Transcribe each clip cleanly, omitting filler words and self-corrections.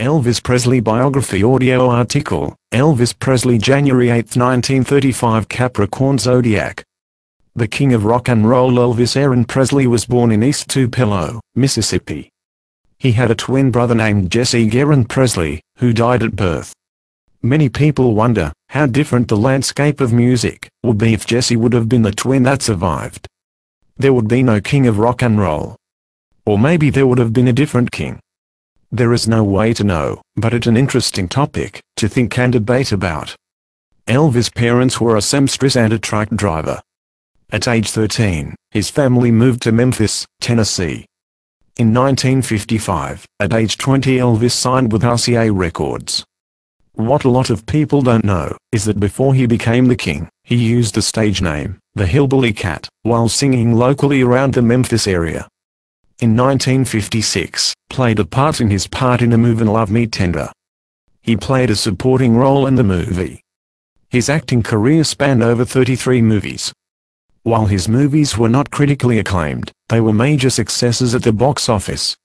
Elvis Presley biography audio article, Elvis Presley January 8, 1935 Capricorn Zodiac. The king of rock and roll Elvis Aaron Presley was born in East Tupelo, Mississippi. He had a twin brother named Jesse Aaron Presley, who died at birth. Many people wonder how different the landscape of music would be if Jesse would have been the twin that survived. There would be no king of rock and roll. Or maybe there would have been a different king. There is no way to know, but it's an interesting topic to think and debate about. Elvis' parents were a seamstress and a truck driver. At age 13, his family moved to Memphis, Tennessee. In 1955, at age 20 Elvis signed with RCA Records. What a lot of people don't know is that before he became the king, he used the stage name, the Hillbilly Cat, while singing locally around the Memphis area. In 1956, played a part in his part in a movie Love Me Tender. He played a supporting role in the movie. His acting career spanned over 33 movies. While his movies were not critically acclaimed, they were major successes at the box office.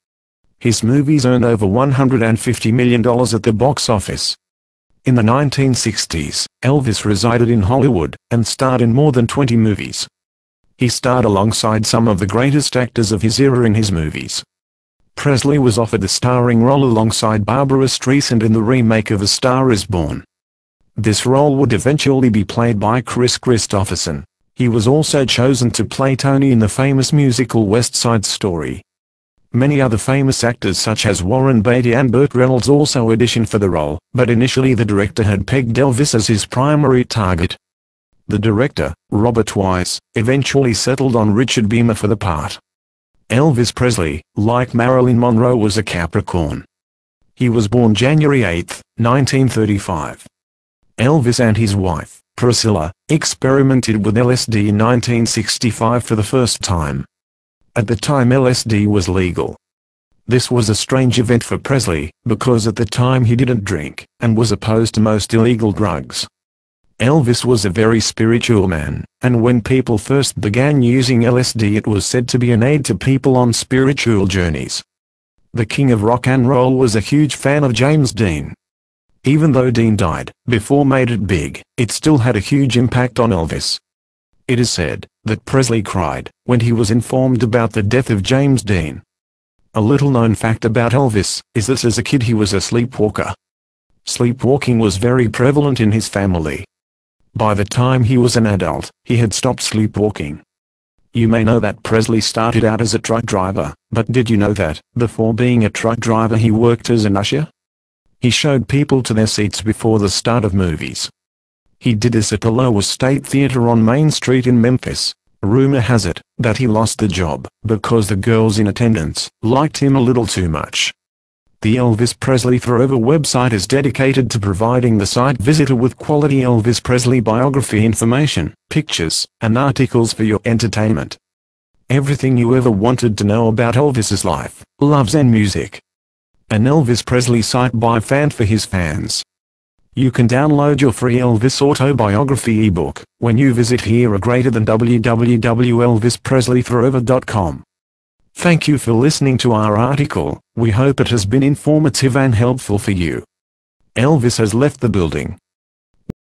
His movies earned over $150 million at the box office. In the 1960s, Elvis resided in Hollywood and starred in more than 20 movies. He starred alongside some of the greatest actors of his era in his movies. Presley was offered the starring role alongside Barbara Streisand in the remake of A Star Is Born. This role would eventually be played by Kris Kristofferson. He was also chosen to play Tony in the famous musical West Side Story. Many other famous actors such as Warren Beatty and Burt Reynolds also auditioned for the role, but initially the director had pegged Elvis as his primary target. The director, Robert Wise, eventually settled on Richard Beymer for the part. Elvis Presley, like Marilyn Monroe, was a Capricorn. He was born January 8, 1935. Elvis and his wife, Priscilla, experimented with LSD in 1965 for the first time. At the time LSD was legal. This was a strange event for Presley, because at the time he didn't drink, and was opposed to most illegal drugs. Elvis was a very spiritual man, and when people first began using LSD it was said to be an aid to people on spiritual journeys. The king of rock and roll was a huge fan of James Dean. Even though Dean died before made it big, it still had a huge impact on Elvis. It is said that Presley cried when he was informed about the death of James Dean. A little known fact about Elvis is that as a kid he was a sleepwalker. Sleepwalking was very prevalent in his family. By the time he was an adult, he had stopped sleepwalking. You may know that Presley started out as a truck driver, but did you know that, before being a truck driver he worked as an usher? He showed people to their seats before the start of movies. He did this at the Lower State Theater on Main Street in Memphis. Rumor has it that he lost the job because the girls in attendance liked him a little too much. The Elvis Presley Forever website is dedicated to providing the site visitor with quality Elvis Presley biography information, pictures, and articles for your entertainment. Everything you ever wanted to know about Elvis's life, loves and music. An Elvis Presley site by fan for his fans. You can download your free Elvis autobiography ebook when you visit here or greater than www.elvispresleyforever.com. Thank you for listening to our article. We hope it has been informative and helpful for you. Elvis has left the building.